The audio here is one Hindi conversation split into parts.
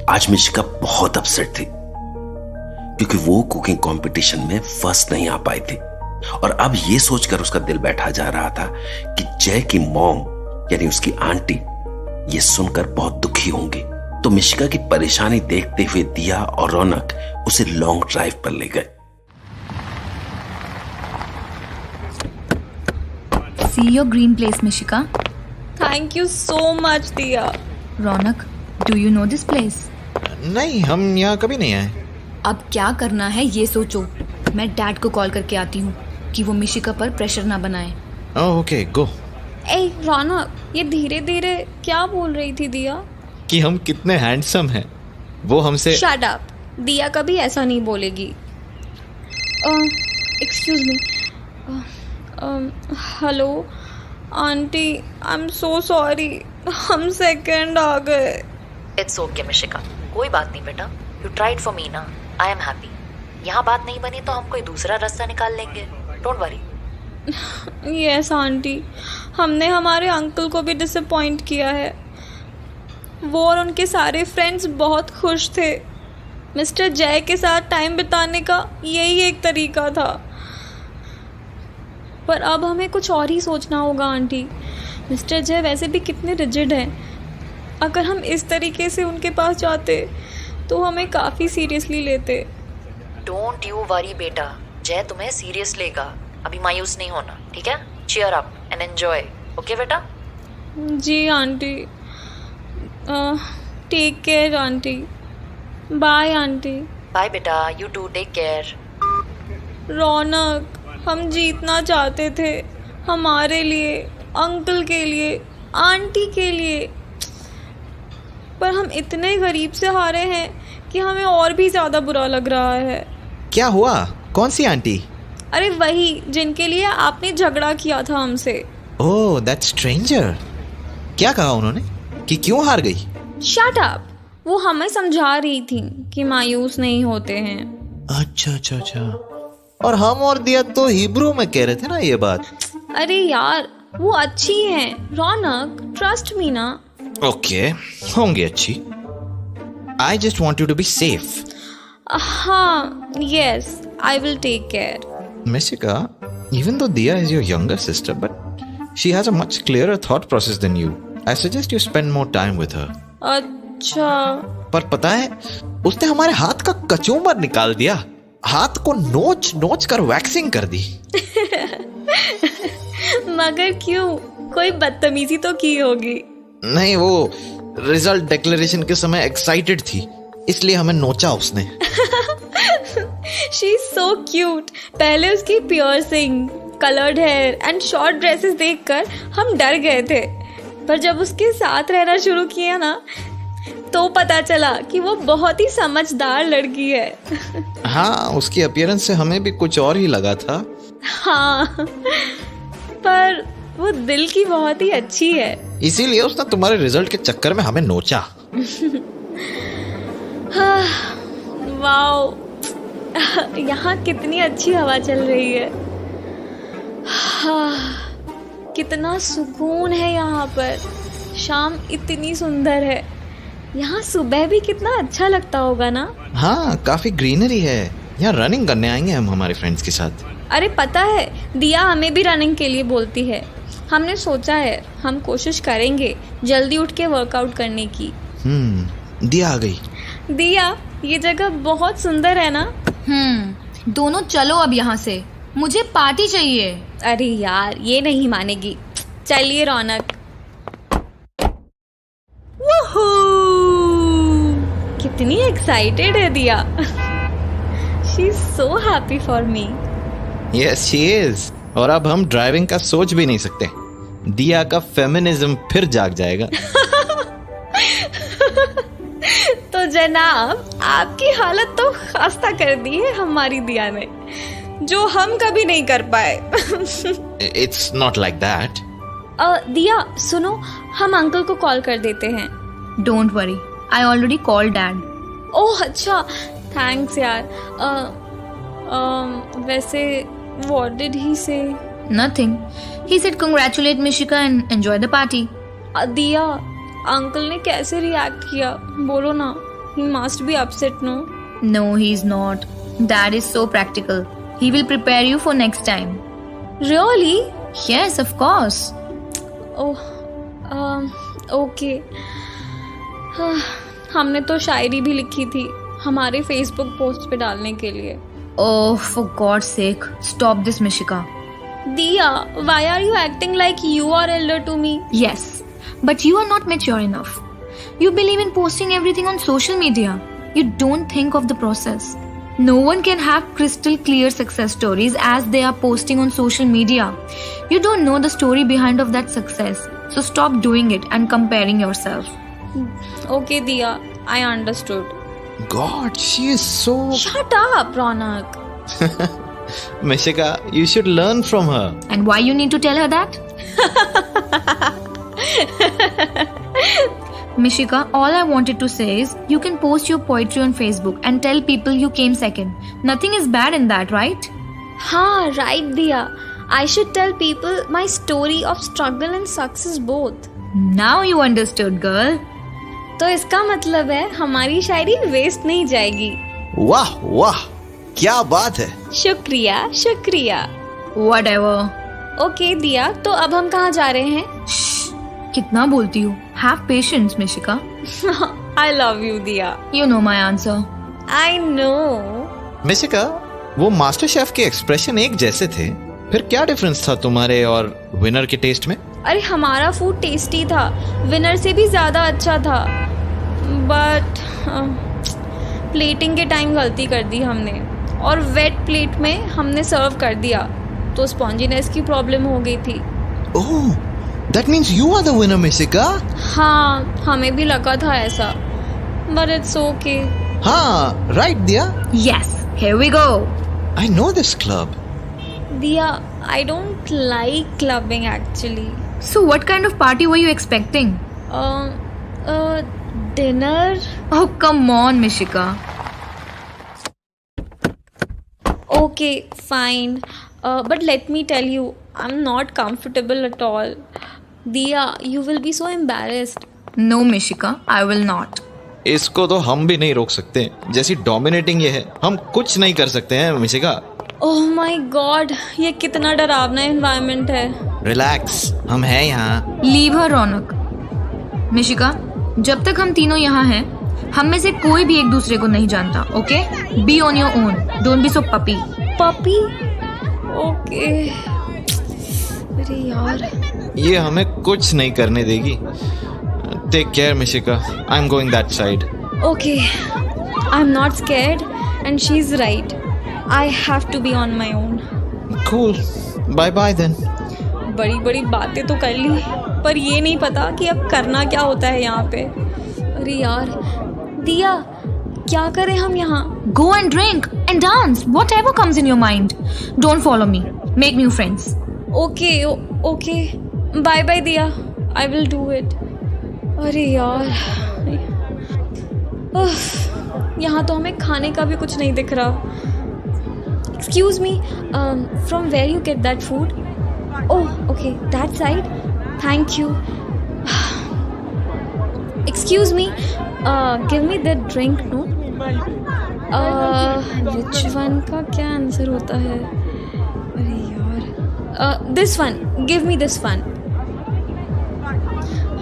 आज मिशिका बहुत अपसेट थी क्योंकि वो कुकिंग कंपटीशन में फर्स्ट नहीं आ पाई थी और अब ये सोचकर उसका दिल बैठा जा रहा था कि जय की मॉम यानी उसकी आंटी ये सुनकर बहुत दुखी होंगी। तो मिशिका की परेशानी देखते हुए दिया और रौनक उसे लॉन्ग ड्राइव पर ले गए। See your green place, Mishika. Thank you so much, दिया। रौनक, do you know this place? नहीं, हम यहाँ कभी नहीं आए। अब क्या करना है ये सोचो। मैं डैड को कॉल करके आती हूँ कि वो मिशिका पर प्रेशर ना बनाए। ओके, गो। ए रौनक, ये धीरे धीरे क्या बोल रही थी दिया? कि हम कितने हैंडसम हैं। वो हमसे शट अप, दिया कभी ऐसा नहीं बोलेगी। Excuse me. Hello aunty, I am so sorry, हम सेकंड आ गए। इट्स ओके मिशिका, कोई बात नहीं बेटा। यू ट्राइड फॉर मी ना, आई एम हैप्पी। यहाँ बात नहीं बनी तो हम कोई दूसरा रास्ता निकाल लेंगे, डोंट वरी। यस आंटी, हमने हमारे अंकल को भी डिसअपॉइंट किया है। वो और उनके सारे फ्रेंड्स बहुत खुश थे। मिस्टर जय के साथ टाइम बिताने का यही एक तरीका था, पर अब हमें कुछ और ही सोचना होगा आंटी। मिस्टर जय वैसे भी कितने रिजिड हैं। अगर हम इस तरीके से उनके पास जाते तो हमें काफ़ी सीरियसली लेते। डोंट यू वरी बेटा, जय तुम्हें सीरियस लेगा। अभी मायूस नहीं होना, ठीक है? Cheer up and enjoy, okay बेटा? जी aunty. Take care aunty. Bye aunty. Bye बेटा, you too take care. Raunak, हम जीतना चाहते थे, हमारे लिए, अंकल के लिए, आंटी के लिए, पर हम इतने गरीब से हारे हैं कि हमें और भी ज़्यादा बुरा लग रहा है। क्या हुआ? कौन सी आंटी? अरे वही जिनके लिए आपने झगड़ा किया था हमसे। ओह, दैट स्ट्रेंजर। क्या कहा उन्होंने कि क्यों हार गई? शट अप, वो हमें समझा रही थी कि मायूस नहीं होते हैं। अच्छा। और हम और दिया तो हिब्रू में कह रहे थे ना ये बात। अरे यार, वो अच्छी हैं रौनक, ट्रस्ट मी ना। ओके, होंगी अच्छी। I just want you to be safe. हाँ, yes, I will take care. Mishika, even though Dia is your younger sister, but she has a much clearer thought process than you. I suggest you spend more time with her. अच्छा। पर पता है, उसने हमारे हाथ का कचूमर निकाल दिया। हाथ को नोच कर वैक्सिंग कर दी। मगर क्यों? कोई बदतमीजी तो की होगी। नहीं, वो रिजल्ट डिक्लेरेशन के समय एक्साइटेड थी, इसलिए हमें नोचा उसने। She is so cute. पहले उसकी piercing, coloured hair and short dresses देखकर हम डर गए थे, पर जब उसके साथ रहना शुरू किया ना तो पता चला कि वो बहुत ही समझदार लड़की है। हाँ, उसकी अपीयरेंस से हमें भी कुछ और ही लगा था। हाँ, पर वो दिल की बहुत ही अच्छी है। इसीलिए उसने तुम्हारे रिजल्ट के चक्कर में हमें नोचा। वाओ, यहाँ कितनी अच्छी हवा चल रही है। कितना सुकून है यहाँ पर। शाम इतनी सुंदर है। यहाँ सुबह भी कितना अच्छा लगता होगा ना। हाँ, काफी ग्रीनरी है। यहाँ रनिंग करने आएंगे हम हमारे फ्रेंड्स के साथ। अरे पता है, दिया हमें भी रनिंग के लिए बोलती है। हमने सोचा है हम कोशिश करेंगे जल्दी उठ के वर्कआउट करने की। दिया आ गई। दिया, ये जगह बहुत सुंदर है ना। दोनों चलो अब यहाँ से, मुझे पार्टी चाहिए। अरे यार, ये नहीं मानेगी। चलिए रौनक। वूहू! कितनी एक्साइटेड है दिया। She is so happy for me. Yes, she is. और अब हम ड्राइविंग का सोच भी नहीं सकते। दिया का फेमिनिज्म फिर जाग जाएगा। तो जनाब, आपकी हालत तो खस्ता कर दी है हमारी दिया ने, जो हम कभी नहीं कर पाए। It's not like that. Diya सुनो, हम अंकल को कॉल कर देते हैं। Don't worry, I already called dad. Oh अच्छा, थैंक्स यार। वैसे व्हाट डिड ही से? Nothing. He said congratulate Mishika and enjoy the party. दिया, अंकल ने कैसे रिएक्ट किया बोलो ना। He must be upset, no? No, he's not. Dad is so practical. He will prepare you for next time. Really? Yes, of course. Oh, okay. हमने तो शायरी भी लिखी थी हमारे फेसबुक पोस्ट पे डालने के लिए. Oh, for God's sake, stop this, Mishika. Diya, why are you acting like you are elder to me? Yes, but you are not mature enough. You believe in posting everything on social media. You don't think of the process. No one can have crystal clear success stories as they are posting on social media. You don't know the story behind of that success. So stop doing it and comparing yourself. Okay, Diya, I understood. God, she is so... Shut up, Ronak. Mishika, you should learn from her. And why you need to tell her that? Mishika, all I wanted to say is you can post your poetry on Facebook and tell people you came second. Nothing is bad in that, right? हाँ, right, Diya. I should tell people my story of struggle and success both. Now you understood, girl. तो इसका मतलब है हमारी शायरी वेस्ट नहीं जाएगी. वाह वाह, क्या बात है. शुक्रिया शुक्रिया. Whatever. ओके दिया, तो अब हम कहाँ जा रहे हैं? कितना बोलती हूँ. Have patience, Mishika. I love you, दिया. You know my answer. I know. Mishika, वो मास्टर शेफ के एक्सप्रेशन एक जैसे थे, फिर क्या डिफरेंस था तुम्हारे और विनर के टेस्ट में? अरे हमारा फूड टेस्टी था, विनर से भी ज्यादा अच्छा था, बट प्लेटिंग के टाइम गलती कर दी हमने और वेट प्लेट में हमने सर्व कर दिया तो स्पॉन्जीनेस की प्रॉब्लम हो गई थी. Oh, that means you are the winner Mishika. हाँ, हमें भी लगा था ऐसा, बट इट्स ओके. हाँ, right Diya. Yes, here we go. I know this club. दिया, I don't like clubbing actually. So what kind of party were you expecting? Dinner. Oh, come on, Mishika. Okay, fine. But let me tell you, I'm not comfortable at all. Diya, you will be so embarrassed. No, Mishika, I will not. इसको तो हम भी नहीं रोक सकते. जैसी डोमिनेटिंग ये है, हम कुछ नहीं कर सकते हैं मिशिका. Oh my God, ये कितना डरावना एनवायरनमेंट है. रिलैक्स, हम हैं यहाँ. Leave her, रौनक. मिशिका, जब तक हम तीनों यहाँ हैं, हम में से कोई भी एक दूसरे को नहीं जानता, okay? Be on your own. Don't be so puppy. Puppy? Okay. अरे यार. ये हमें कुछ नहीं करने देगी. Take care Mishika. I am going that side. Okay. I'm not scared and she's right. I have to be on my own. Cool. Bye bye then. बड़ी बड़ी बातें तो कर ली, पर ये नहीं पता कि अब करना क्या होता है यहाँ पे. अरे यार, दिया, क्या करें हम यहाँ? Go and drink and dance. Whatever comes in your mind. Don't follow me. Make new friends. Okay, okay. Bye bye दिया. I will do it. अरे यार, यहाँ तो हमें खाने का भी कुछ नहीं दिख रहा. Excuse me, from where you get that food? Oh, okay, that side. Thank you. Excuse me, give me the drink, no? Which one का क्या आंसर होता है? अरे यार, this one. Give me this one.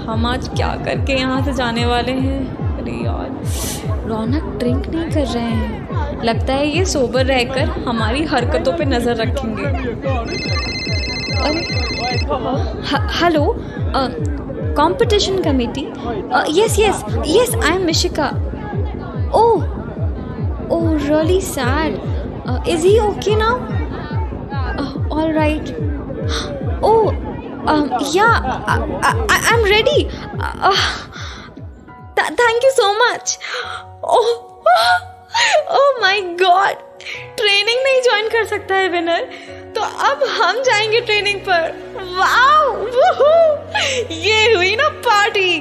हम आज क्या करके यहाँ से जाने वाले हैं? अरे यार, रौनक ड्रिंक नहीं कर रहे हैं. लगता है ये सोबर रहकर हमारी हरकतों पे नजर रखेंगे. Hello, competition committee. Yes yes yes, I am Mishika. Oh oh, really sad. Is he okay now? All right. Oh yeah, I'm ready. Thank you so much. Oh my God, training नहीं ज्वाइन कर सकता है विनर, तो अब हम जाएंगे ट्रेनिंग पर. वाओ, ये हुई ना पार्टी.